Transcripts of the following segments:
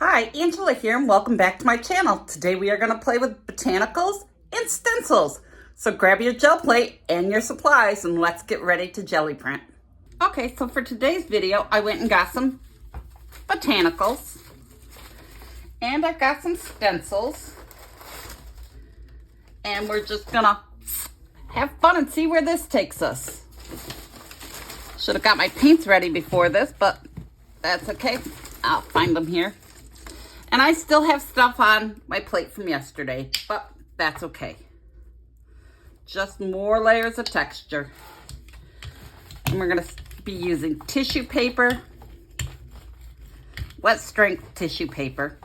Hi, Angela here, and welcome back to my channel. Today we are going to play with botanicals and stencils. So grab your gel plate and your supplies and let's get ready to jelly print. Okay, so for today's video, I went and got some botanicals and I got some stencils. And we're just going to have fun and see where this takes us. Should have got my paints ready before this, but that's okay. I'll find them here. And I still have stuff on my plate from yesterday, but that's okay. Just more layers of texture. And we're going to be using tissue paper, wet strength tissue paper.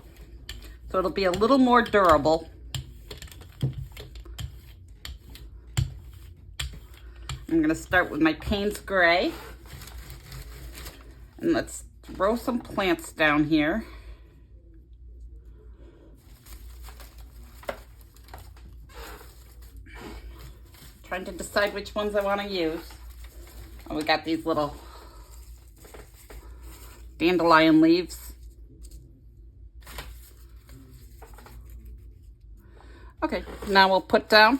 So it'll be a little more durable. I'm going to start with my Payne's Gray. And let's throw some plants down here. Trying to decide which ones I want to use. Oh, we got these little dandelion leaves. Okay, now we'll put down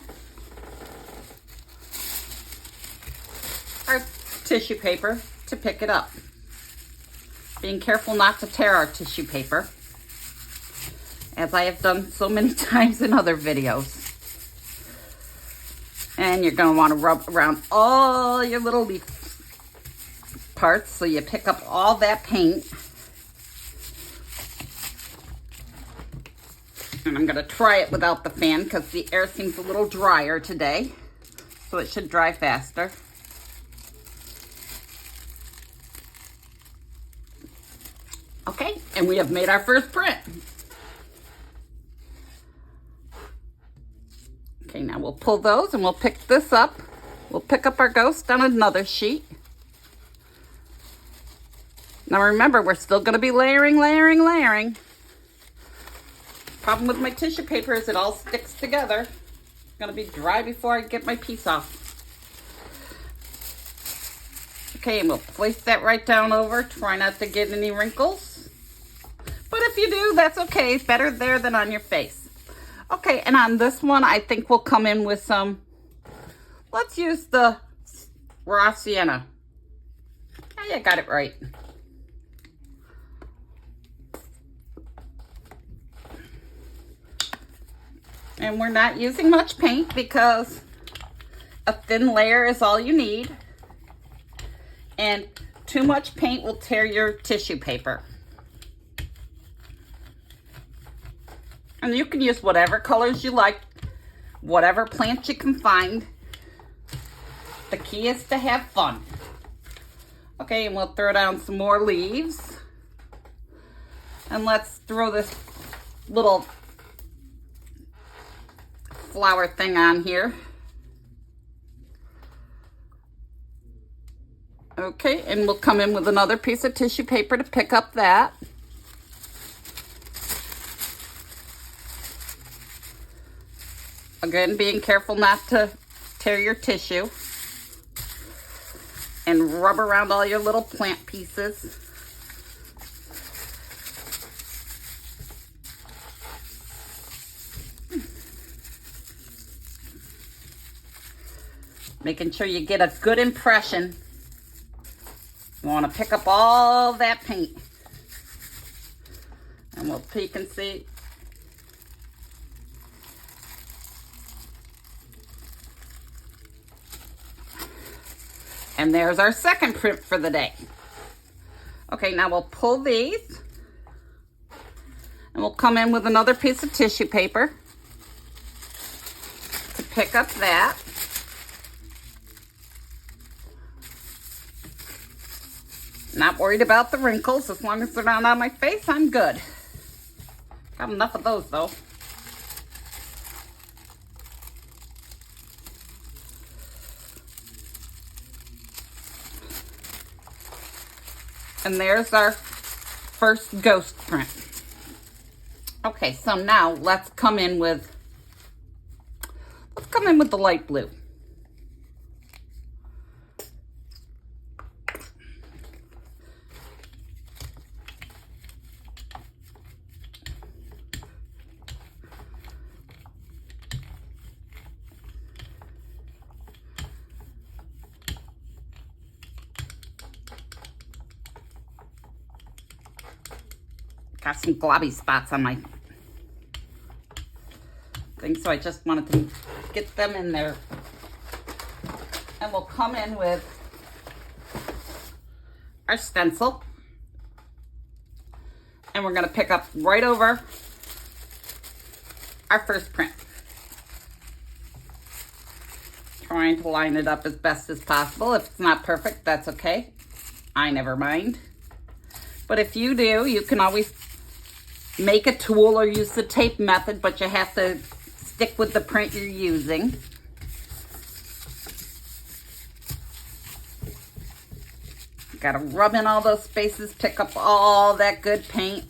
our tissue paper to pick it up. Being careful not to tear our tissue paper, as I have done so many times in other videos. And you're going to want to rub around all your little leaf parts so you pick up all that paint. And I'm going to try it without the fan because the air seems a little drier today. So it should dry faster. Okay, and we have made our first print. Okay, now we'll pull those and we'll pick this up. We'll pick up our ghost on another sheet. Now remember, we're still going to be layering. Problem with my tissue paper is it all sticks together. It's going to be dry before I get my piece off. Okay, and we'll place that right down over. Try not to get any wrinkles. But if you do, that's okay. It's better there than on your face. Okay, and on this one, I think we'll come in with some, let's use the raw sienna. Yeah, you got it right. And we're not using much paint because a thin layer is all you need. And too much paint will tear your tissue paper. And you can use whatever colors you like, whatever plants you can find. The key is to have fun. Okay, and we'll throw down some more leaves. And let's throw this little flower thing on here. Okay, and we'll come in with another piece of tissue paper to pick up that. Again, being careful not to tear your tissue. And rub around all your little plant pieces. Making sure you get a good impression. You want to pick up all that paint. And we'll peek and see. And there's our second print for the day. Okay, now we'll pull these. And we'll come in with another piece of tissue paper to pick up that. Not worried about the wrinkles. As long as they're not on my face, I'm good. Got enough of those, though. And there's our first ghost print. Okay, so now let's come in with the light blue. Got some globby spots on my thing, so I just wanted to get them in there. And we'll come in with our stencil. And we're going to pick up right over our first print. Trying to line it up as best as possible. If it's not perfect, that's okay. I never mind. But if you do, you can always make a tool or use the tape method, but you have to stick with the print you're using. Gotta rub in all those spaces, pick up all that good paint.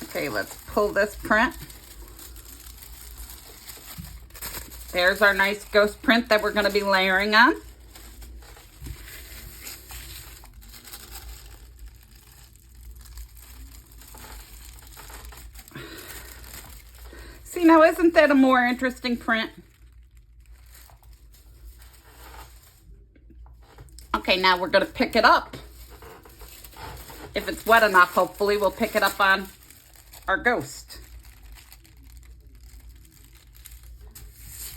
Okay, let's pull this print. There's our nice ghost print that we're going to be layering on. See, now isn't that a more interesting print? Okay, now we're going to pick it up. If it's wet enough, hopefully we'll pick it up on our ghost.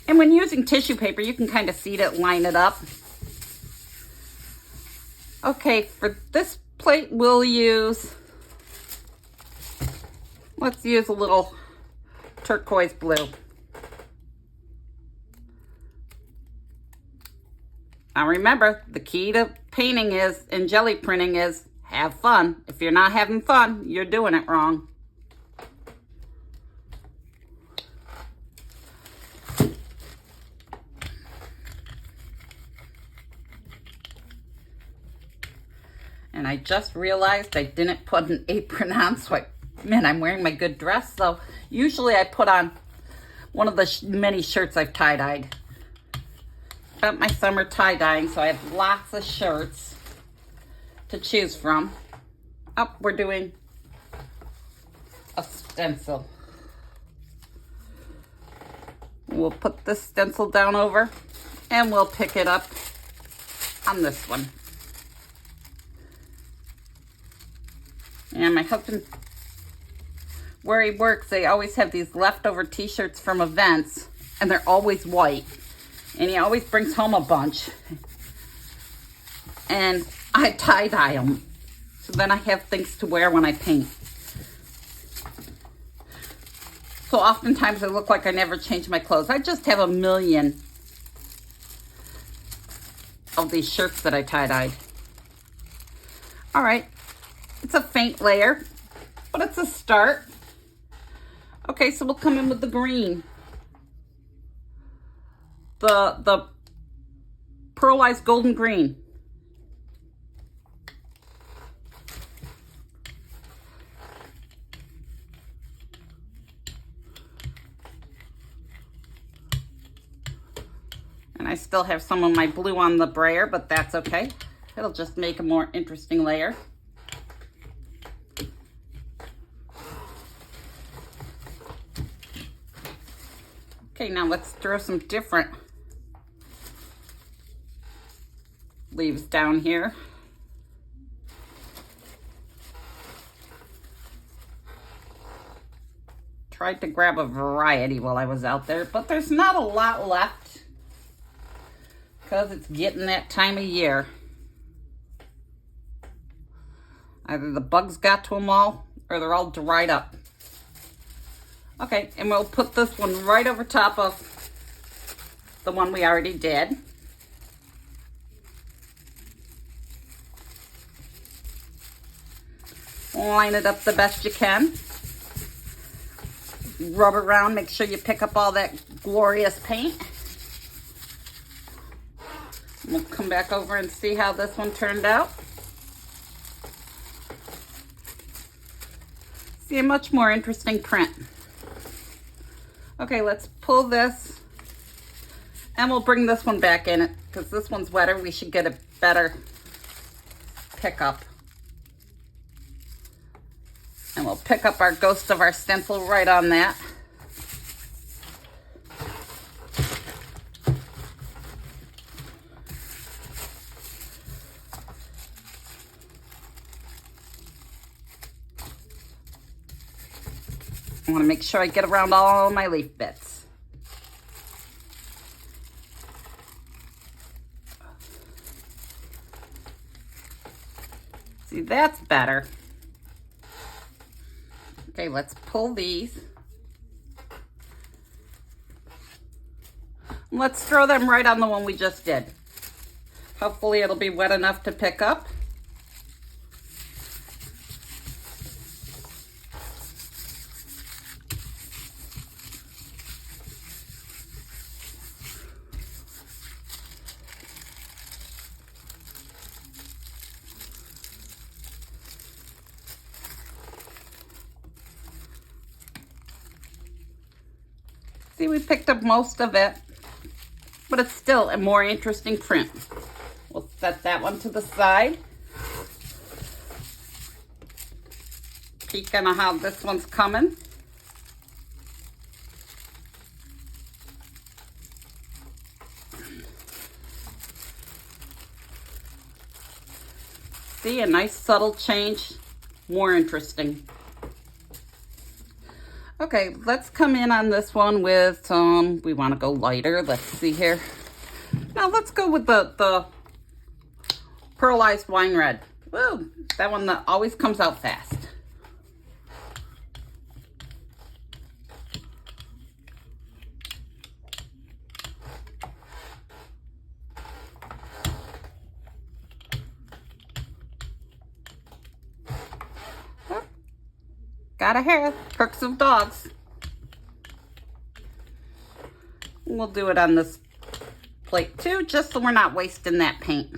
And when using tissue paper, you can kind of seed it, line it up. Okay, for this plate, we'll use, let's use a little turquoise blue. Now remember, the key to painting is, and jelly printing is, have fun. If you're not having fun, you're doing it wrong. And I just realized I didn't put an apron on, so I'm wearing my good dress. So usually I put on one of the many shirts I've tie-dyed. Got my summer tie-dyeing, so I have lots of shirts to choose from. Oh, we're doing a stencil. We'll put this stencil down over, and we'll pick it up on this one. And my husband, where he works, they always have these leftover t-shirts from events, and they're always white. And he always brings home a bunch. And I tie-dye them. So then I have things to wear when I paint. So oftentimes I look like I never change my clothes. I just have a million of these shirts that I tie-dyed. All right. It's a faint layer, but it's a start. Okay, so we'll come in with the green. The pearlized golden green. And I still have some of my blue on the brayer, but that's okay. It'll just make a more interesting layer. Okay, now let's throw some different leaves down here. Tried to grab a variety while I was out there, but there's not a lot left because it's getting that time of year. Either the bugs got to them all or they're all dried up. Okay, and we'll put this one right over top of the one we already did. Line it up the best you can. Rub around, make sure you pick up all that glorious paint. We'll come back over and see how this one turned out. See a much more interesting print. Okay, let's pull this and we'll bring this one back in it because this one's wetter. We should get a better pickup. And we'll pick up our ghost of our stencil right on that. I want to make sure I get around all my leaf bits. See, that's better. Okay, let's pull these. Let's throw them right on the one we just did. Hopefully it'll be wet enough to pick up. See, we picked up most of it, but it's still a more interesting print. We'll set that one to the side. Peek on how this one's coming. See, a nice subtle change, more interesting. Okay, let's come in on this one with some, we want to go lighter. Let's see here. Now let's go with the pearlized wine red. Woo, that one that always comes out fast. Gotta have perks of dogs. We'll do it on this plate too, just so we're not wasting that paint.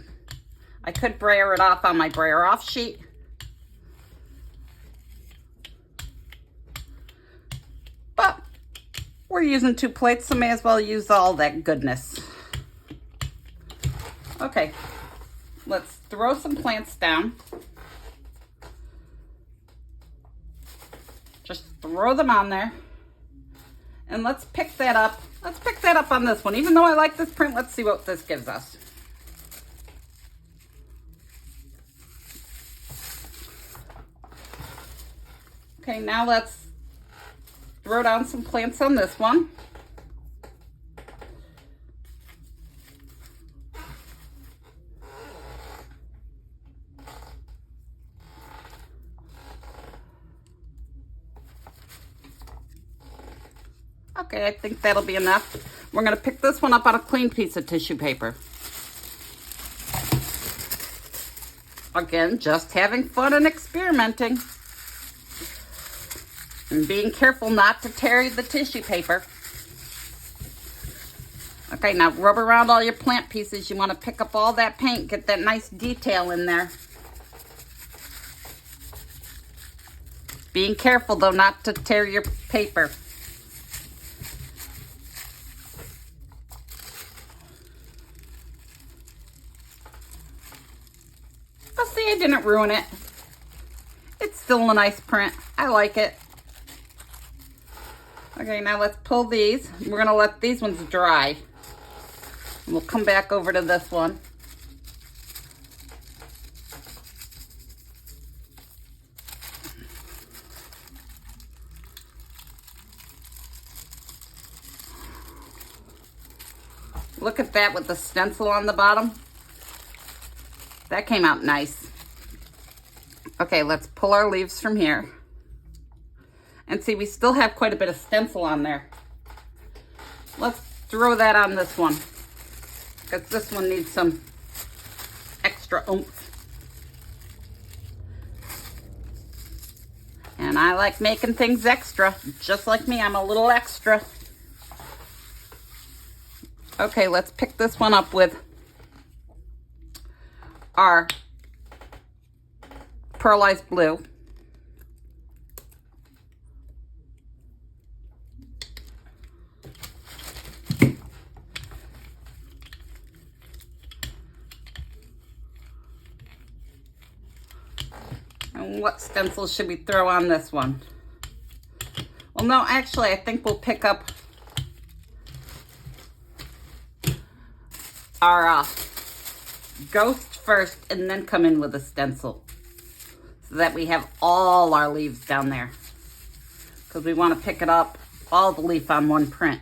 I could brayer it off on my brayer off sheet. But we're using 2 plates, so may as well use all that goodness. Okay, let's throw some plants down. Just throw them on there. And let's pick that up. Let's pick that up on this one. Even though I like this print, let's see what this gives us. Okay, now let's throw down some plants on this one. Okay, I think that'll be enough. We're going to pick this one up on a clean piece of tissue paper. Again, just having fun and experimenting. And being careful not to tear the tissue paper. Okay, now rub around all your plant pieces. You want to pick up all that paint, get that nice detail in there. Being careful though not to tear your paper. Oh, see, I didn't ruin it. It's still a nice print. I like it. Okay, now let's pull these. We're going to let these ones dry. And we'll come back over to this one. Look at that with the stencil on the bottom. That came out nice. Okay, let's pull our leaves from here. And see, we still have quite a bit of stencil on there. Let's throw that on this one, because this one needs some extra oomph. And I like making things extra. Just like me, I'm a little extra. Okay, let's pick this one up with our pearlized blue. And what stencil should we throw on this one? Well, no, actually, I think we'll pick up our ghost first and then come in with a stencil so that we have all our leaves down there. because we want to pick it up, all the leaf on one print.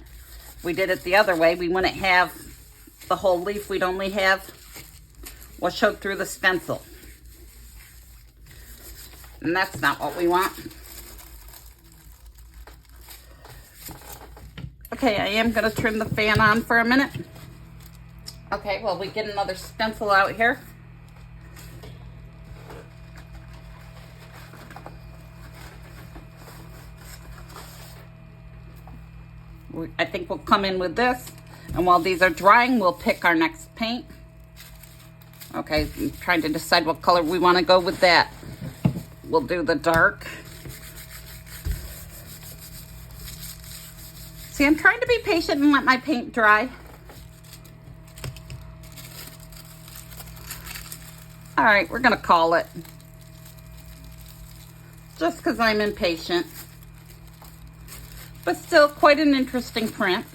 If we did it the other way, we wouldn't have the whole leaf. We'd only have what showed through the stencil. And that's not what we want. Okay, I am going to turn the fan on for a minute. Okay, well, we get another stencil out here. I think we'll come in with this, and while these are drying, we'll pick our next paint. Okay, I'm trying to decide what color we want to go with that. We'll do the dark. See, I'm trying to be patient and let my paint dry. All right, we're gonna call it. Just because I'm impatient. But still quite an interesting print.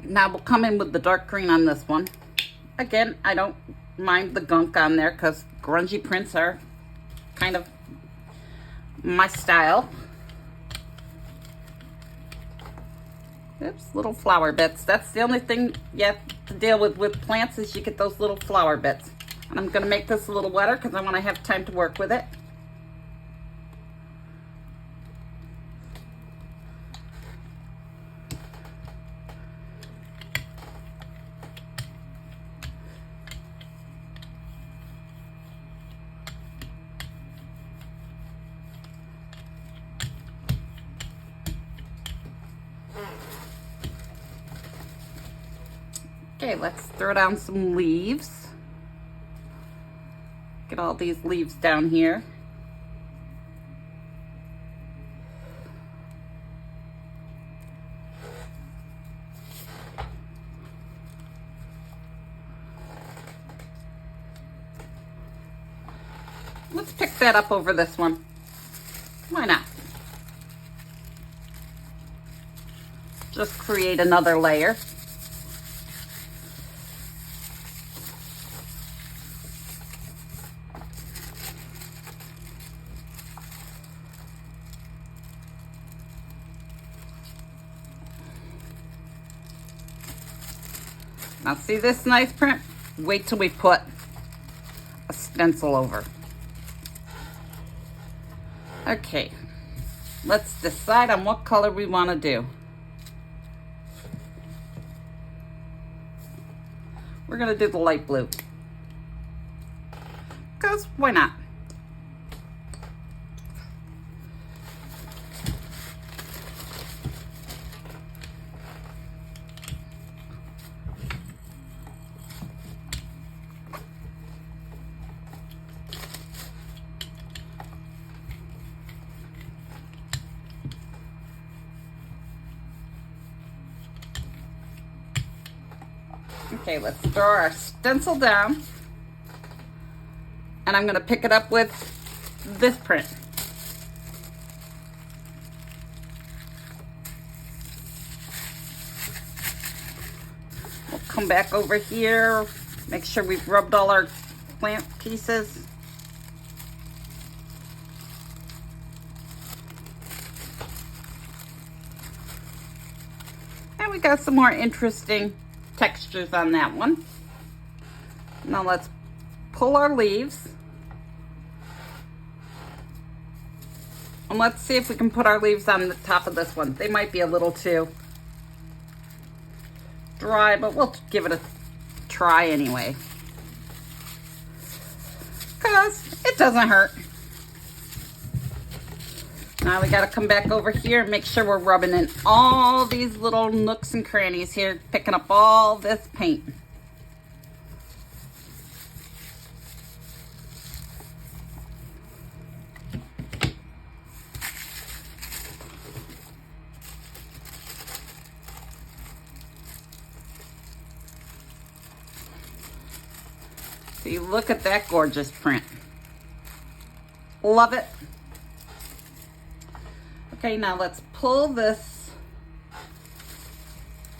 Now we'll come in with the dark green on this one. Again, I don't mind the gunk on there because grungy prints are kind of my style. Oops, little flower bits. That's the only thing you have to deal with plants is you get those little flower bits. And I'm gonna make this a little wetter because I want to have time to work with it. Okay, let's throw down some leaves. Get all these leaves down here. Let's pick that up over this one. Why not? Just create another layer. Now see this nice print? Wait till we put a stencil over. Okay, let's decide on what color we want to do. We're gonna do the light blue. Because why not? Okay, let's throw our stencil down. And I'm going to pick it up with this print. We'll come back over here, make sure we've rubbed all our plant pieces. And we got some more interesting textures on that one. Now let's pull our leaves. And let's see if we can put our leaves on the top of this one. They might be a little too dry, but we'll give it a try anyway. Because it doesn't hurt. Now we gotta come back over here and make sure we're rubbing in all these little nooks and crannies here, picking up all this paint. See, look at that gorgeous print. Love it. Okay, now let's pull this,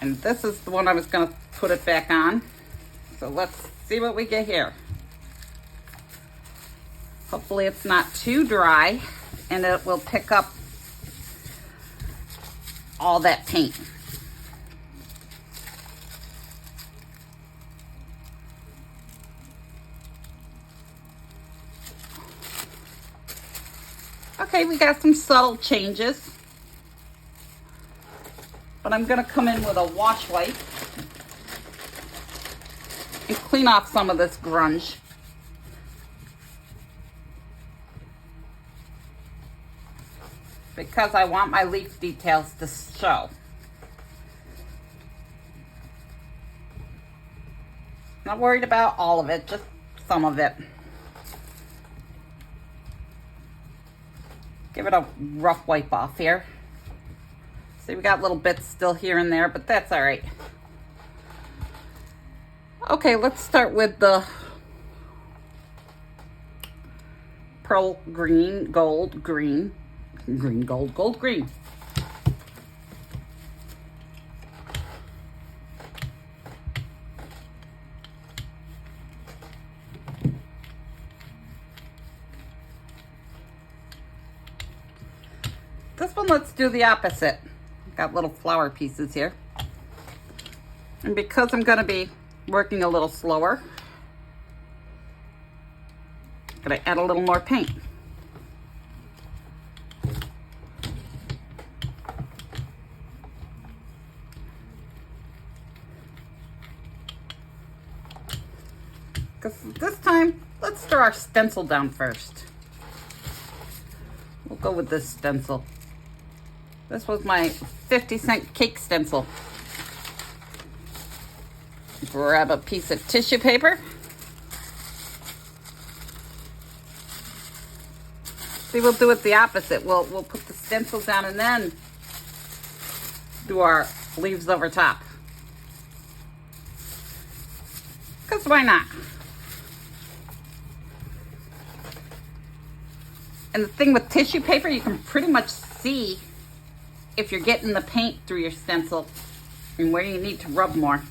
and this is the one I was going to put it back on. So let's see what we get here. Hopefully it's not too dry and it will pick up all that paint. Okay, we got some subtle changes, but I'm gonna come in with a wash wipe and clean off some of this grunge. Because I want my leaf details to show. Not worried about all of it, just some of it. Give it a rough wipe off here. See, we got little bits still here and there, but that's all right. Okay, let's start with the pearl green, gold, green. Green, gold, gold, green. This one, let's do the opposite. Got little flower pieces here. And because I'm gonna be working a little slower, I'm gonna add a little more paint. Because this time, let's throw our stencil down first. We'll go with this stencil. This was my 50-cent cake stencil. Grab a piece of tissue paper. See, we'll do it the opposite. We'll put the stencil down and then do our leaves over top. Because why not? And the thing with tissue paper, you can pretty much see if you're getting the paint through your stencil and where you need to rub more.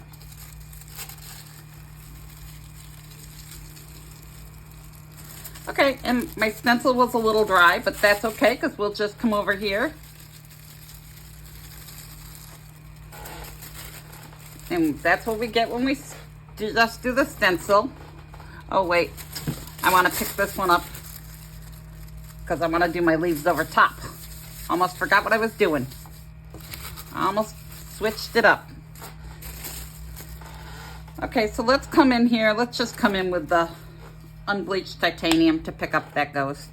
Okay, and my stencil was a little dry, but that's okay because we'll just come over here. And that's what we get when we just do the stencil. Oh wait, I want to pick this one up because I want to do my leaves over top. Almost forgot what I was doing. I almost switched it up. Okay, so let's come in here. Let's just come in with the unbleached titanium to pick up that ghost.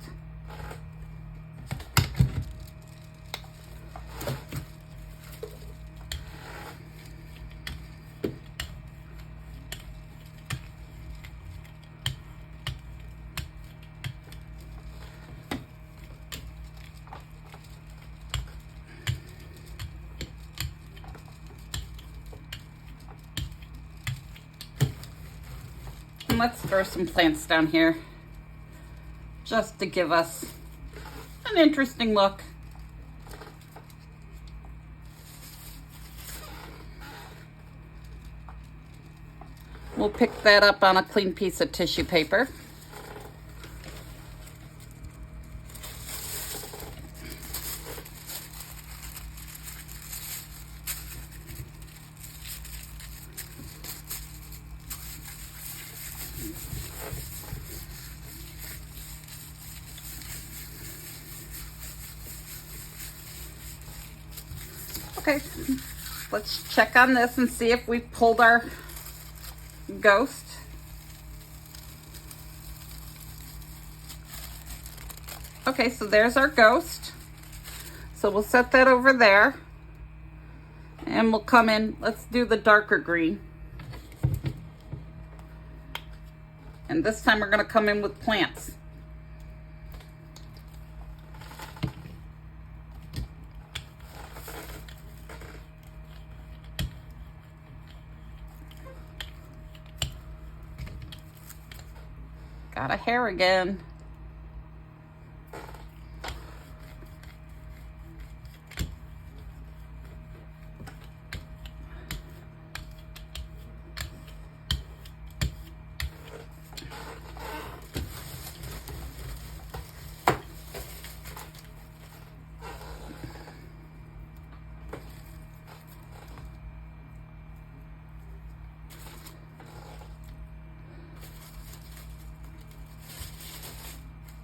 And let's throw some plants down here just to give us an interesting look. We'll pick that up on a clean piece of tissue paper. Okay, let's check on this and see if we've pulled our ghost. Okay, so there's our ghost. So we'll set that over there. And we'll come in, let's do the darker green. And this time we're gonna come in with plants. Got a hair again.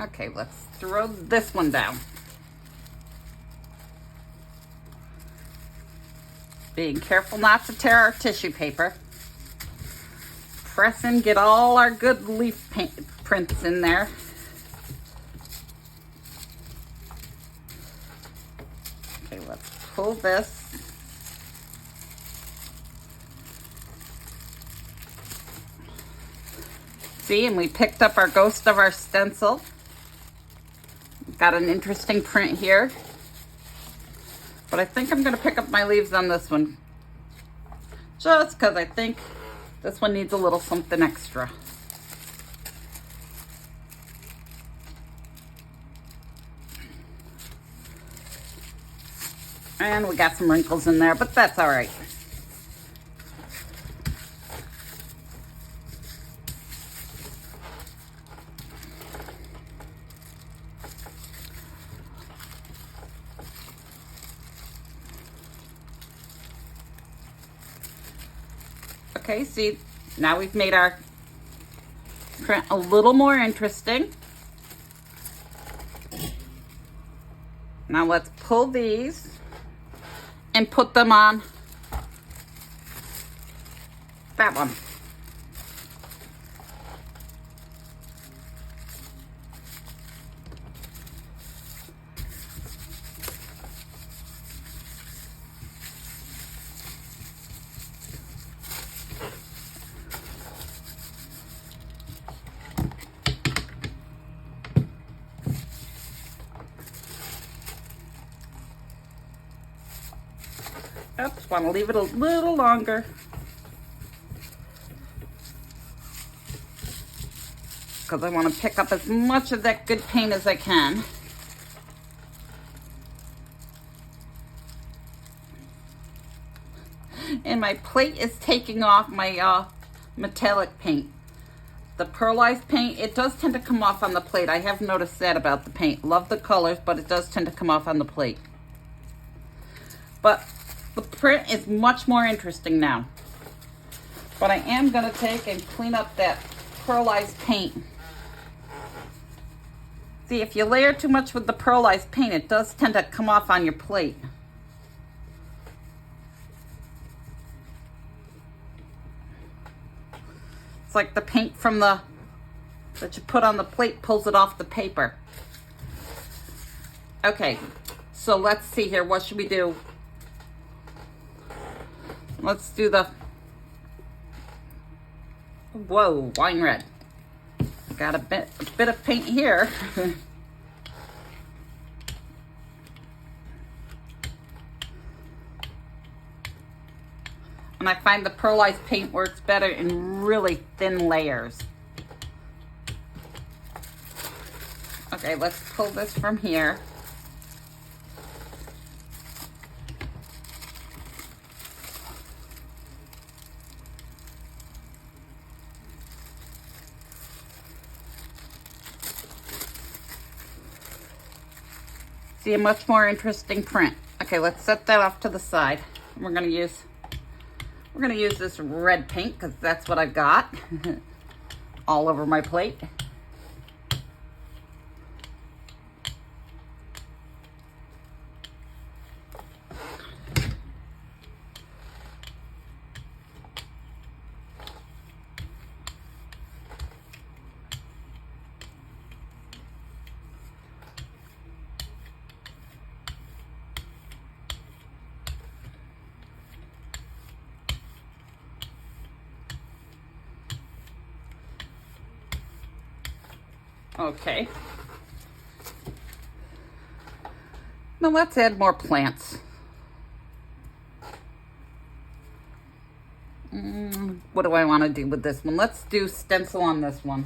Okay, let's throw this one down. Being careful not to tear our tissue paper. Press and get all our good leaf paint prints in there. Okay, let's pull this. See, and we picked up our ghost of our stencil. Got an interesting print here. But I think I'm going to pick up my leaves on this one. Just because I think this one needs a little something extra. And we got some wrinkles in there, but that's all right. Okay, see, now we've made our print a little more interesting. Now let's pull these and put them on that one. Oops, want to leave it a little longer. Because I want to pick up as much of that good paint as I can. And my plate is taking off my metallic paint. The pearlized paint, it does tend to come off on the plate. I have noticed that about the paint. Love the colors, but it does tend to come off on the plate. But the print is much more interesting now. But I am going to take and clean up that pearlized paint. See, if you layer too much with the pearlized paint, it does tend to come off on your plate. It's like the paint from that you put on the plate pulls it off the paper. Okay, so let's see here. What should we do? Let's do the, whoa, wine red. Got a bit of paint here. And I find the pearlized paint works better in really thin layers. Okay, let's pull this from here. See a much more interesting print. Okay, let's set that off to the side. We're gonna use this red paint because that's what I've got all over my plate. Okay. Now let's add more plants. What do I want to do with this one? Let's do stencil on this one.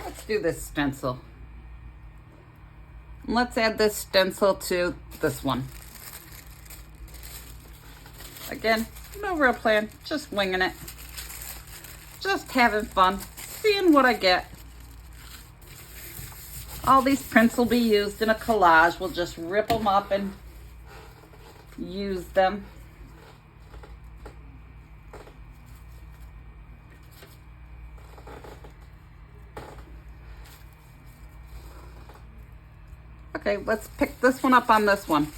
Let's do this stencil. Let's add this stencil to this one. Again, no real plan, just winging it. Just having fun, seeing what I get. All these prints will be used in a collage. We'll just rip them up and use them. Okay, let's pick this one up on this one.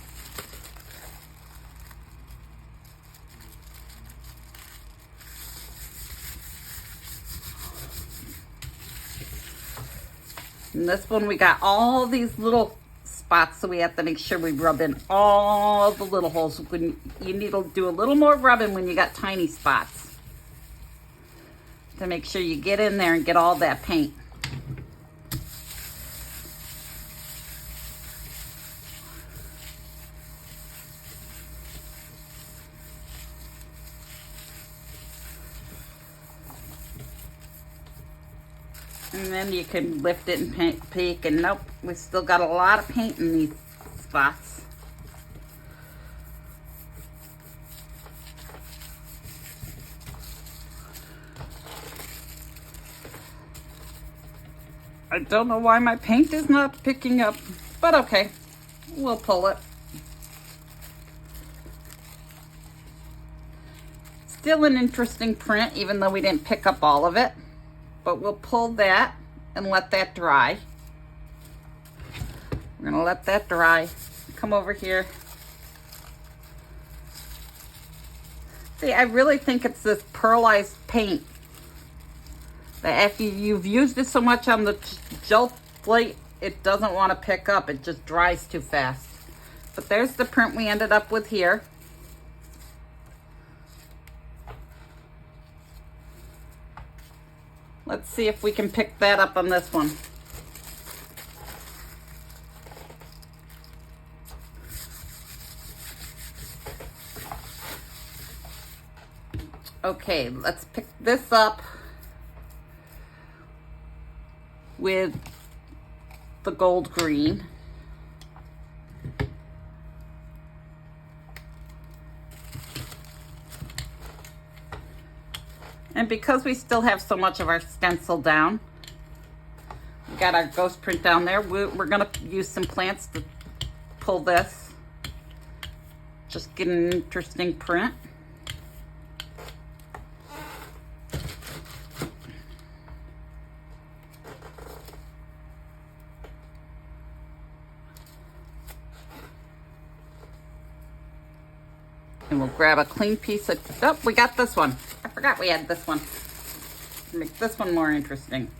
And this one, we got all these little spots, so we have to make sure we rub in all the little holes. When you need to do a little more rubbing when you got tiny spots to make sure you get in there and get all that paint. And then you can lift it and peek, and nope, we still got a lot of paint in these spots. I don't know why my paint is not picking up, but okay, we'll pull it. Still an interesting print, even though we didn't pick up all of it. But we'll pull that and let that dry. We're gonna let that dry. Come over here. See, I really think it's this pearlized paint that after you've used it so much on the gel plate, it doesn't want to pick up. It just dries too fast. But there's the print we ended up with here. Let's see if we can pick that up on this one. Okay, let's pick this up with the gold green. And because we still have so much of our stencil down, we got our ghost print down there, we're gonna use some plants to pull this. Just get an interesting print. And we'll grab a clean piece of, oh, we got this one. I forgot we had this one. Make this one more interesting.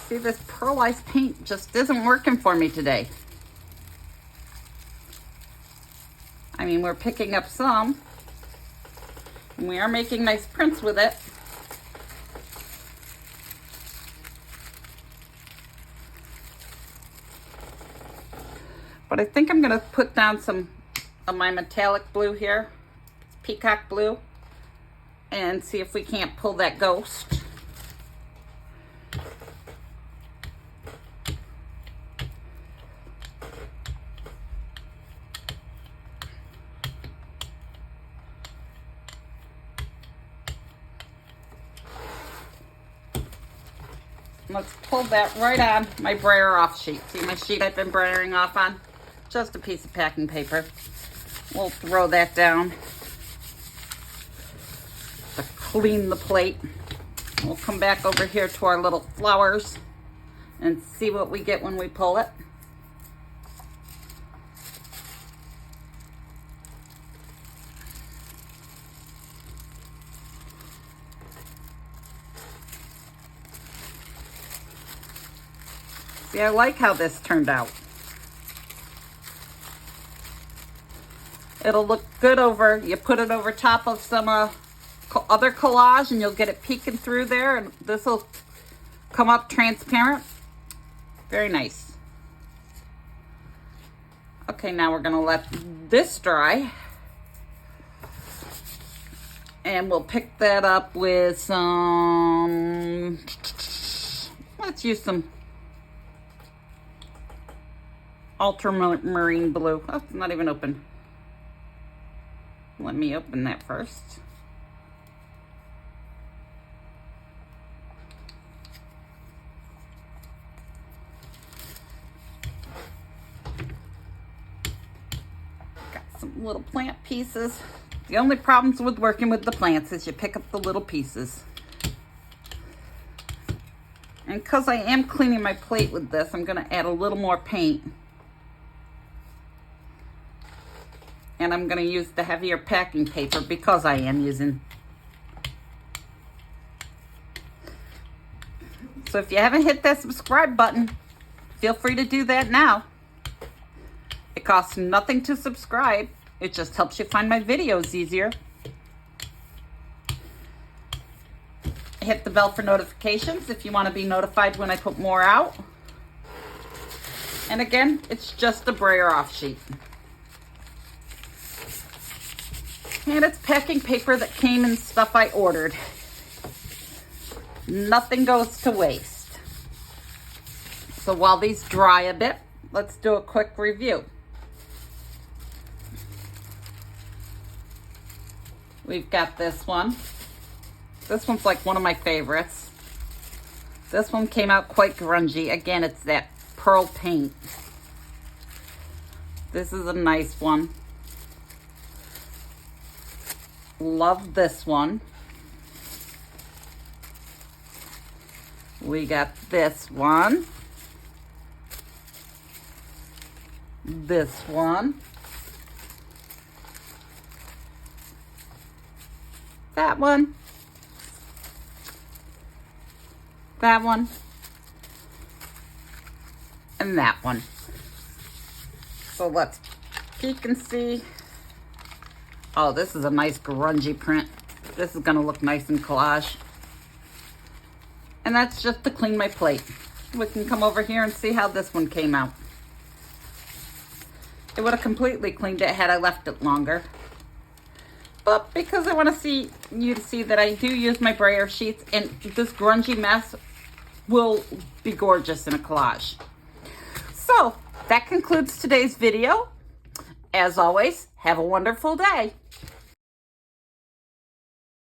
See, this pearlized paint just isn't working for me today. I mean, we're picking up some, and we are making nice prints with it. But I think I'm gonna put down some of my metallic blue here, peacock blue, and see if we can't pull that ghost. Let's pull that right on my brayer off sheet. See my sheet I've been brayering off on? Just a piece of packing paper. We'll throw that down to clean the plate. We'll come back over here to our little flowers and see what we get when we pull it. See, I like how this turned out. It'll look good over, you put it over top of some other collage and you'll get it peeking through there, and this will come up transparent. Very nice. Okay, now we're gonna let this dry. And we'll pick that up with some, let's use some ultramarine blue. Oh, it's not even open. Let me open that first. little plant pieces. The only problems with working with the plants is you pick up the little pieces. And because I am cleaning my plate with this, I'm going to add a little more paint. And I'm going to use the heavier packing paper because I am using. So if you haven't hit that subscribe button, feel free to do that now. It costs nothing to subscribe. It just helps you find my videos easier. Hit the bell for notifications if you want to be notified when I put more out. And again, it's just a brayer off sheet. And it's packing paper that came in stuff I ordered. Nothing goes to waste. So while these dry a bit, let's do a quick review. We've got this one. This one's like one of my favorites. This one came out quite grungy. Again, it's that pearl paint. This is a nice one. Love this one. We got this one. This one. That one. That one. And that one. So let's peek and see. Oh, this is a nice grungy print. This is going to look nice in collage. And that's just to clean my plate. We can come over here and see how this one came out. It would have completely cleaned it had I left it longer. But because I want to see you to see that I do use my brayer sheets, and this grungy mess will be gorgeous in a collage. So that concludes today's video. As always, have a wonderful day.